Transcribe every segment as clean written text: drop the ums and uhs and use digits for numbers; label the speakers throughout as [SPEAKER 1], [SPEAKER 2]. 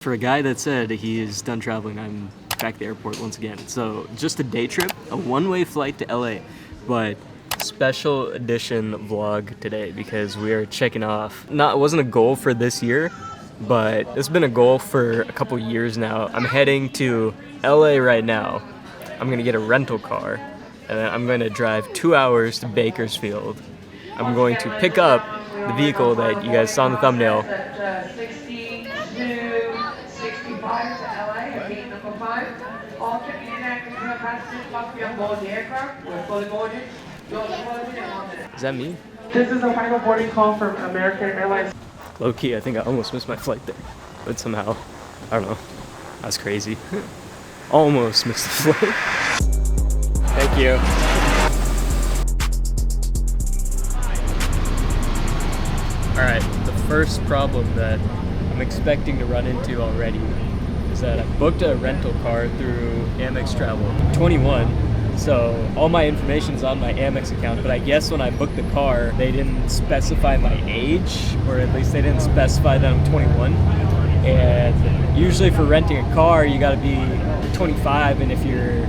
[SPEAKER 1] For a guy that said he is done traveling, I'm back at the airport once again. So just a day trip, a one-way flight to LA, but special edition vlog today because we are checking off. It wasn't a goal for this year, but it's been a goal for a couple years now. I'm heading to LA right now. I'm gonna get a rental car, and then I'm gonna drive 2 hours to Bakersfield. I'm going to pick up the vehicle that you guys saw in the thumbnail. Is that me?
[SPEAKER 2] This is the final boarding call from American Airlines.
[SPEAKER 1] Low key, I think I almost missed my flight there, but somehow, I don't know, that's crazy. Almost missed the flight. Thank you. All right, the first problem that I'm expecting to run into already is that I booked a rental car through Amex Travel. I'm 21, so all my information is on my Amex account, but I guess when I booked the car, they didn't specify my age, or at least they didn't specify that I'm 21. And usually for renting a car, you gotta be 25, and if you're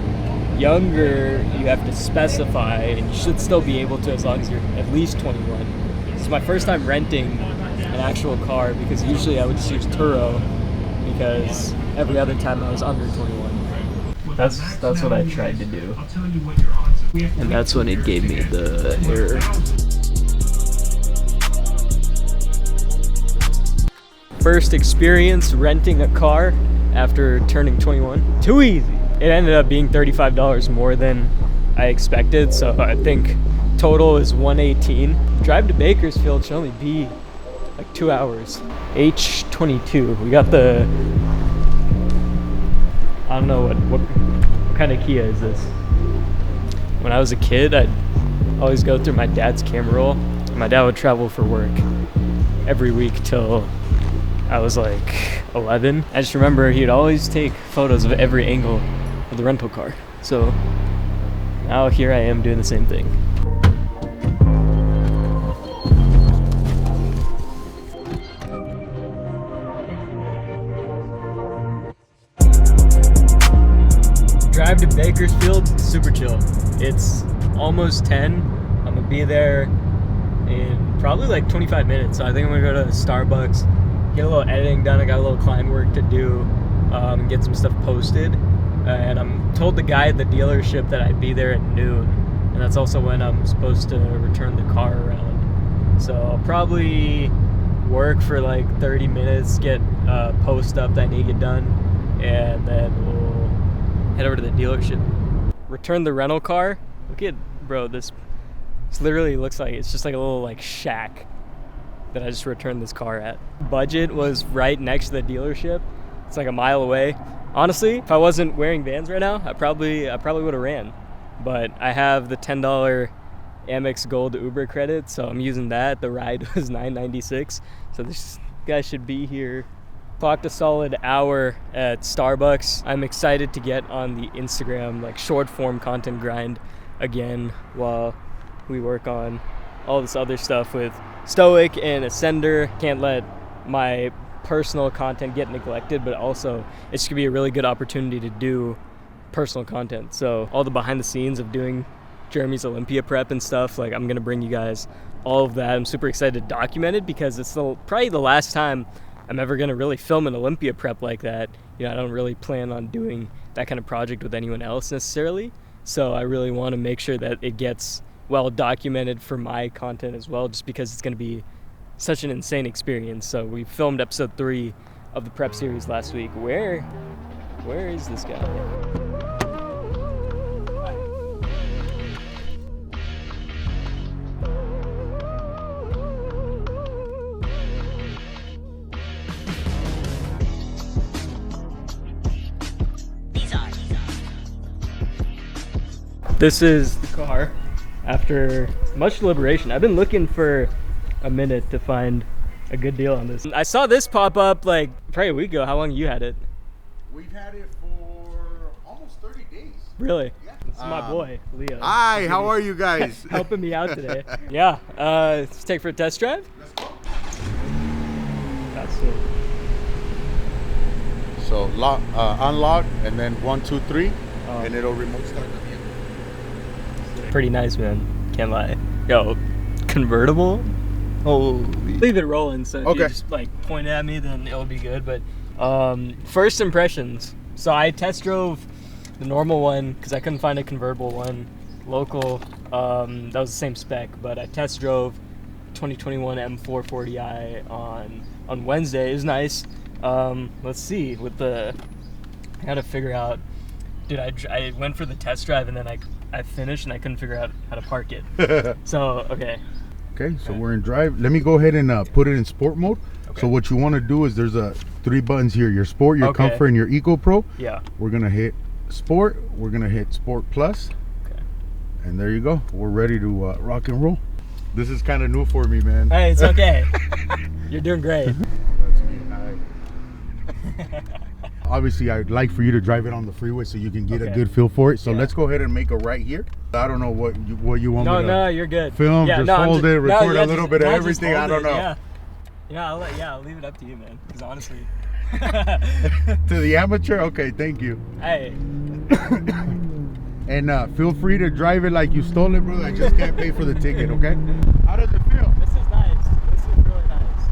[SPEAKER 1] younger, you have to specify, and you should still be able to as long as you're at least 21. It's my first time renting an actual car because usually I would just use Turo because every other time I was under 21. That's what I tried to do. And that's when it gave me the error. First experience renting a car after turning 21. Too easy. It ended up being $35 more than I expected, so I think total is $118. Drive to Bakersfield should only be like 2 hours. H22. We got the, I don't know what kind of Kia is this. When I was a kid, I'd always go through my dad's camera roll. My dad would travel for work every week till I was like 11. I just remember he'd always take photos of every angle of the rental car. So now here I am doing the same thing. Drive to Bakersfield, super chill. It's almost 10. I'm gonna be there in probably like 25 minutes. So I think I'm gonna go to Starbucks, get a little editing done. I got a little client work to do, and get some stuff posted. And I'm told the guy at the dealership that I'd be there at noon. And that's also when I'm supposed to return the car around. So I'll probably work for like 30 minutes, get a post up that I need to get done, and then we'll head over to the dealership. Return the rental car. Look at, bro, this literally looks like, it's just like a little like shack that I just returned this car at. Budget was right next to the dealership. It's like a mile away. Honestly, if I wasn't wearing Vans right now, I probably would have ran. But I have the $10 Amex Gold Uber credit, so I'm using that. The ride was $9.96, so this guy should be here. Clocked a solid hour at Starbucks. I'm excited to get on the Instagram like short form content grind again while we work on all this other stuff with Stoic and Ascender. Can't let my personal content get neglected, but also it's gonna be a really good opportunity to do personal content. So all the behind the scenes of doing Jeremy's Olympia prep and stuff, like I'm gonna bring you guys all of that. I'm super excited to document it because it's probably the last time I'm ever gonna really film an Olympia prep like that. You know, I don't really plan on doing that kind of project with anyone else necessarily. So I really want to make sure that it gets well documented for my content as well, just because it's gonna be such an insane experience. So we filmed episode 3 of the prep series last week. Where is this guy? This is the car after much deliberation. I've been looking for a minute to find a good deal on this. I saw this pop up like probably a week ago. How long you had it?
[SPEAKER 3] We've had it for almost 30 days.
[SPEAKER 1] Really?
[SPEAKER 3] Yeah.
[SPEAKER 1] This is my boy, Leo.
[SPEAKER 3] Hi, how are you guys?
[SPEAKER 1] Helping me out today. Yeah, let's take for a test drive.
[SPEAKER 3] Let's go.
[SPEAKER 1] That's it.
[SPEAKER 3] So lock, unlock, and then 1, 2, 3,
[SPEAKER 1] Oh.
[SPEAKER 3] and it'll remote start the vehicle.
[SPEAKER 1] Pretty nice, man. Can't lie. Yo, convertible? Holy. Leave it rolling, so if
[SPEAKER 3] Okay.
[SPEAKER 1] you just like point at me, then it'll be good. But first impressions. So I test drove the normal one because I couldn't find a convertible one local. That was the same spec, but I test drove 2021 M440i on Wednesday. It was nice. Let's see. I gotta figure out. Dude, I went for the test drive and then I finished and I couldn't figure out how to park it. So okay.
[SPEAKER 3] Okay, so we're in drive. Let me go ahead and put it in sport mode.
[SPEAKER 1] Okay.
[SPEAKER 3] So what you want to do is there's 3 buttons here: your sport, your
[SPEAKER 1] Okay.
[SPEAKER 3] comfort, and your eco pro.
[SPEAKER 1] Yeah.
[SPEAKER 3] We're gonna hit sport. We're gonna hit sport plus,
[SPEAKER 1] Okay.
[SPEAKER 3] and there you go. We're ready to rock and roll. This is kind of new for me, man.
[SPEAKER 1] Hey, it's okay. You're doing great.
[SPEAKER 3] That's me. Obviously, I'd like for you to drive it on the freeway so you can get a
[SPEAKER 1] Okay.
[SPEAKER 3] good feel for it. So
[SPEAKER 1] Yeah.
[SPEAKER 3] let's go ahead and make a right here. I don't know what you want me to
[SPEAKER 1] No, you're good.
[SPEAKER 3] film, just hold it, record a little bit of
[SPEAKER 1] just
[SPEAKER 3] everything. I
[SPEAKER 1] hold
[SPEAKER 3] don't
[SPEAKER 1] it,
[SPEAKER 3] know.
[SPEAKER 1] Yeah, I'll leave it up to you, man. Because honestly,
[SPEAKER 3] To the amateur, okay, thank you.
[SPEAKER 1] hey,
[SPEAKER 3] And feel free to drive it like you stole it, brother. I just can't pay for the ticket, okay? How does it feel?
[SPEAKER 1] this is nice. This is really nice.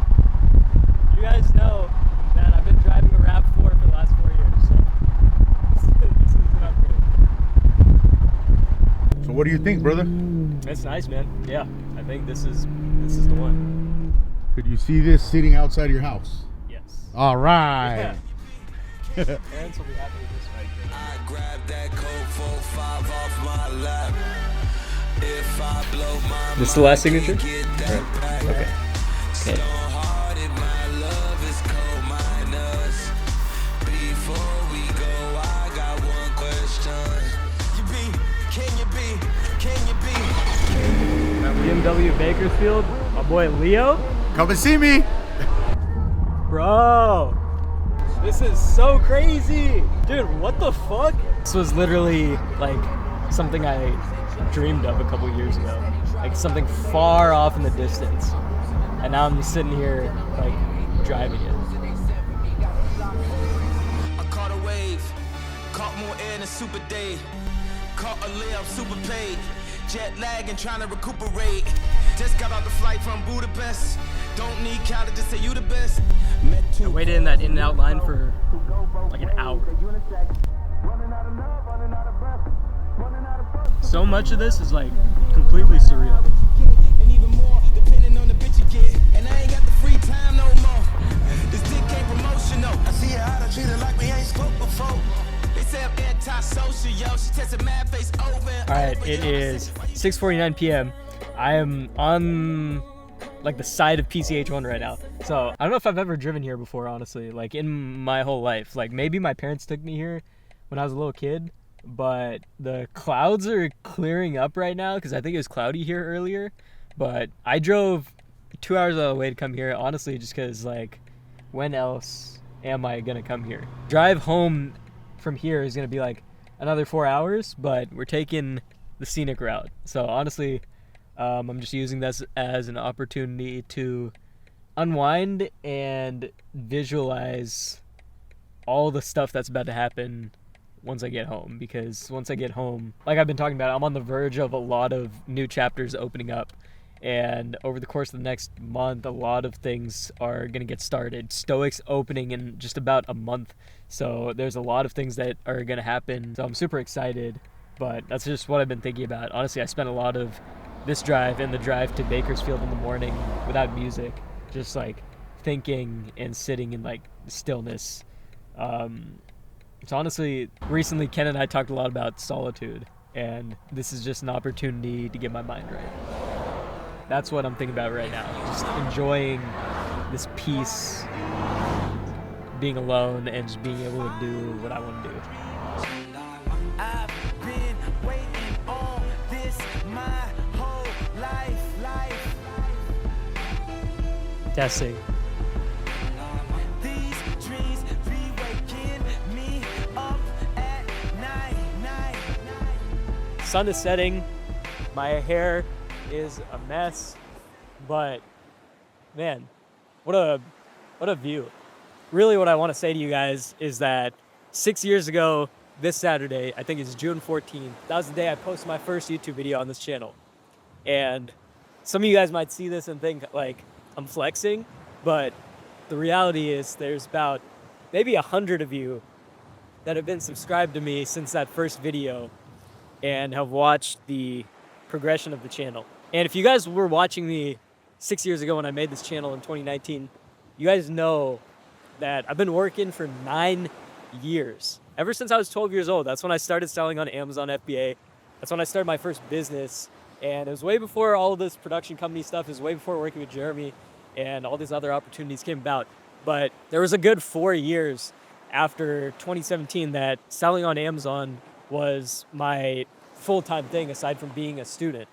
[SPEAKER 1] You guys know that I've been driving a RAV4 for the last 4 years, so this is an upgrade.
[SPEAKER 3] So what do you think, brother?
[SPEAKER 1] It's nice, man. Yeah, I think this is the one.
[SPEAKER 3] Could you see this sitting outside your house?
[SPEAKER 1] Yes.
[SPEAKER 3] All right.
[SPEAKER 1] Parents will be happy with this right here.
[SPEAKER 4] I grab that Coke 45 off my lap. If I blow my
[SPEAKER 1] This is the last signature?
[SPEAKER 4] get that back.
[SPEAKER 1] Okay.
[SPEAKER 4] Stone-hearted, my love is cold minus. Before we go, I got one question. Can you be?
[SPEAKER 1] BMW Bakersfield, my boy Leo.
[SPEAKER 3] Come and see me.
[SPEAKER 1] Bro, this is so crazy. Dude, what the fuck? This was literally like something I dreamed of a couple years ago. Like something far off in the distance. And now I'm sitting here like driving it.
[SPEAKER 4] I caught a wave, caught more air than Super Day. Caught a layup, super paid. Jet lag and trying to recuperate. Just got out the flight from Budapest. Don't need Cali to say you the best. Met two
[SPEAKER 1] I waited in that In-N-Out line for like an hour. So much of this is like completely surreal.
[SPEAKER 4] and even more, depending on the bitch you get. And I ain't got the free time no more. This dick ain't promotional. I see her how to treat her like we ain't spoke before. They say I'm anti-social, yo. She tested mad face over and
[SPEAKER 1] All right,
[SPEAKER 4] over,
[SPEAKER 1] it
[SPEAKER 4] yo.
[SPEAKER 1] is 6:49 p.m. I am on like the side of PCH1 right now. So I don't know if I've ever driven here before, honestly, like in my whole life. Like maybe my parents took me here when I was a little kid, but the clouds are clearing up right now because I think it was cloudy here earlier. But I drove 2 hours out of the way to come here, honestly, just because like when else am I gonna come here? Drive home from here is gonna be like another 4 hours, but we're taking the scenic route. So honestly, I'm just using this as an opportunity to unwind and visualize all the stuff that's about to happen once I get home. Because once I get home, like I've been talking about, I'm on the verge of a lot of new chapters opening up. And over the course of the next month, a lot of things are going to get started. Stoic's opening in just about a month. So there's a lot of things that are going to happen. So I'm super excited. But that's just what I've been thinking about. Honestly, I spent a lot of this drive and the drive to Bakersfield in the morning without music, just like thinking and sitting in like stillness. So honestly, recently Ken and I talked a lot about solitude, and this is just an opportunity to get my mind right. That's what I'm thinking about right now. Just enjoying this peace, being alone, and just being able to do what I want to do.
[SPEAKER 4] I've been waiting on this my whole life.
[SPEAKER 1] Testing.
[SPEAKER 4] These dreams be waking me up at night.
[SPEAKER 1] Sun is setting. My hair is a mess, but man, what a view. really what I want to say to you guys is that 6 years ago, this Saturday, I think it's June 14th, that was the day I posted my first YouTube video on this channel. And some of you guys might see this and think like I'm flexing, but the reality is there's about maybe 100 of you that have been subscribed to me since that first video and have watched the progression of the channel. And if you guys were watching me 6 years ago when I made this channel in 2019, you guys know that I've been working for 9 years. Ever since I was 12 years old. That's when I started selling on Amazon FBA. That's when I started my first business. And it was way before all of this production company stuff. It was way before working with Jeremy and all these other opportunities came about. But there was a good 4 years after 2017 that selling on Amazon was my full-time thing aside from being a student.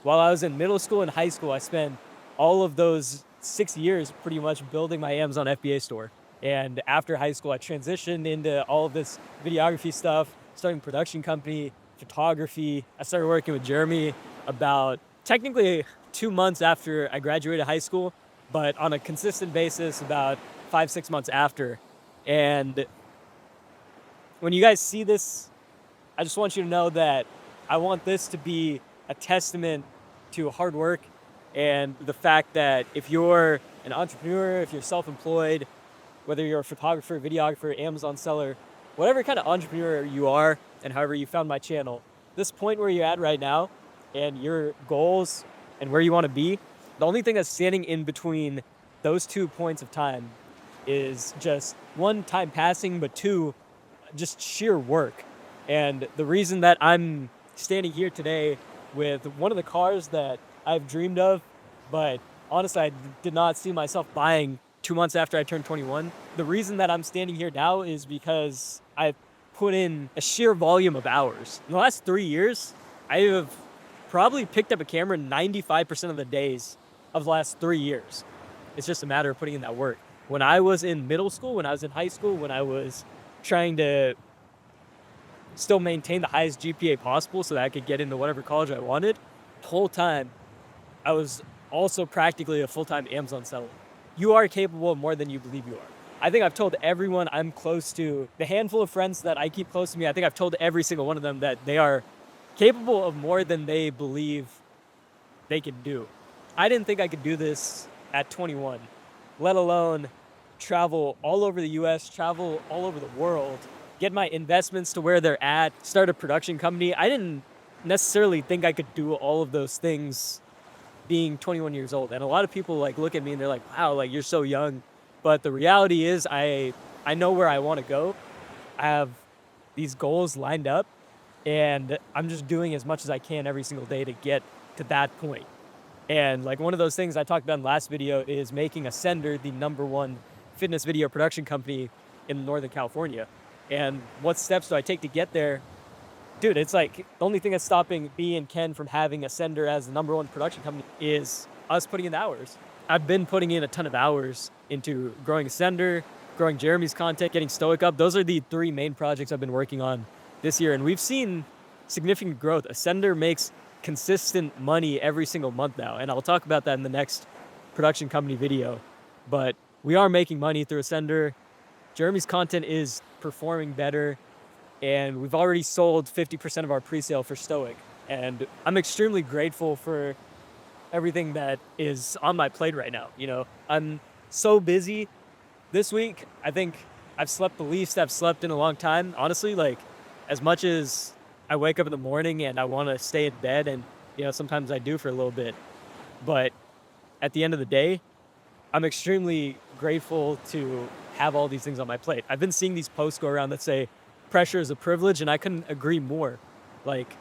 [SPEAKER 1] While I was in middle school and high school, I spent all of those 6 years pretty much building my Amazon FBA store. And after high school, I transitioned into all of this videography stuff, starting a production company, photography. I started working with Jeremy about technically 2 months after I graduated high school, but on a consistent basis about 5-6 months after. And when you guys see this, I just want you to know that I want this to be a testament to hard work and the fact that if you're an entrepreneur, if you're self-employed, whether you're a photographer, videographer, Amazon seller, whatever kind of entrepreneur you are, and however you found my channel, this point where you're at right now and your goals and where you want to be, the only thing that's standing in between those 2 points of time is just one, time passing, but two, just sheer work. And the reason that I'm standing here today with one of the cars that I've dreamed of, but honestly, I did not see myself buying 2 months after I turned 21. The reason that I'm standing here now is because I've put in a sheer volume of hours. In the last 3 years, I have probably picked up a camera 95% of the days of the last 3 years. It's just a matter of putting in that work. When I was in middle school, when I was in high school, when I was trying to still maintain the highest GPA possible so that I could get into whatever college I wanted, the whole time I was also practically a full-time Amazon seller. You are capable of more than you believe you are. I think I've told everyone I'm close to, the handful of friends that I keep close to me, I think I've told every single one of them that they are capable of more than they believe they can do. I didn't think I could do this at 21, let alone travel all over the US, travel all over the world, get my investments to where they're at, start a production company. I didn't necessarily think I could do all of those things being 21 years old. And a lot of people like look at me and they're like, wow, like you're so young. But the reality is I know where I want to go. I have these goals lined up and I'm just doing as much as I can every single day to get to that point. And like one of those things I talked about in the last video is making Ascender the #1 fitness video production company in Northern California. And what steps do I take to get there? Dude, it's like the only thing that's stopping me and Ken from having Ascender as the #1 production company is us putting in the hours. I've been putting in a ton of hours into growing Ascender, growing Jeremy's content, getting Stoic up. Those are the 3 main projects I've been working on this year. And we've seen significant growth. Ascender makes consistent money every single month now. And I'll talk about that in the next production company video. But we are making money through Ascender. Jeremy's content is performing better. And we've already sold 50% of our pre-sale for Stoic. And I'm extremely grateful for everything that is on my plate right now. You know, I'm so busy this week. I think I've slept the least I've slept in a long time. Honestly, like as much as I wake up in the morning and I want to stay in bed, and you know, sometimes I do for a little bit, but at the end of the day, I'm extremely grateful to have all these things on my plate. I've been seeing these posts go around that say pressure is a privilege, and I couldn't agree more. Like,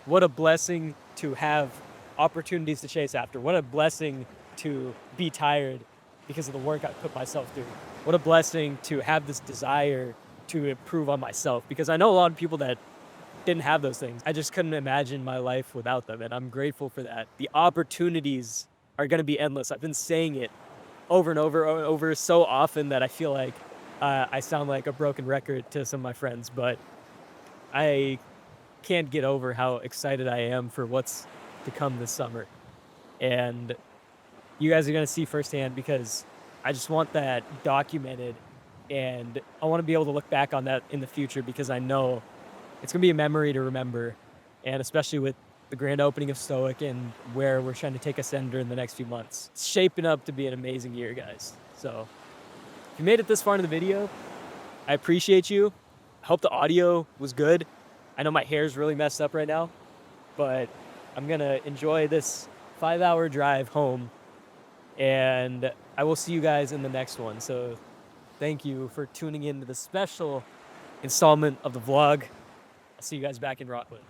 [SPEAKER 1] what a blessing to have opportunities to chase after. What a blessing to be tired because of the work I put myself through. What a blessing to have this desire to improve on myself, because I know a lot of people that didn't have those things. I just couldn't imagine my life without them, and I'm grateful for that. The opportunities are going to be endless. I've been saying it over and over and over so often that I feel like I sound like a broken record to some of my friends, but I can't get over how excited I am for what's to come this summer. And you guys are going to see firsthand, because I just want that documented, and I want to be able to look back on that in the future because I know it's going to be a memory to remember, and especially with the grand opening of Stoic and where we're trying to take Ascender in the next few months. It's shaping up to be an amazing year, guys. So if you made it this far in the video, I appreciate you. I hope the audio was good. I know my hair's really messed up right now, but I'm going to enjoy this 5-hour drive home, and I will see you guys in the next one. So thank you for tuning in to the special installment of the vlog. I'll see you guys back in Rockwood.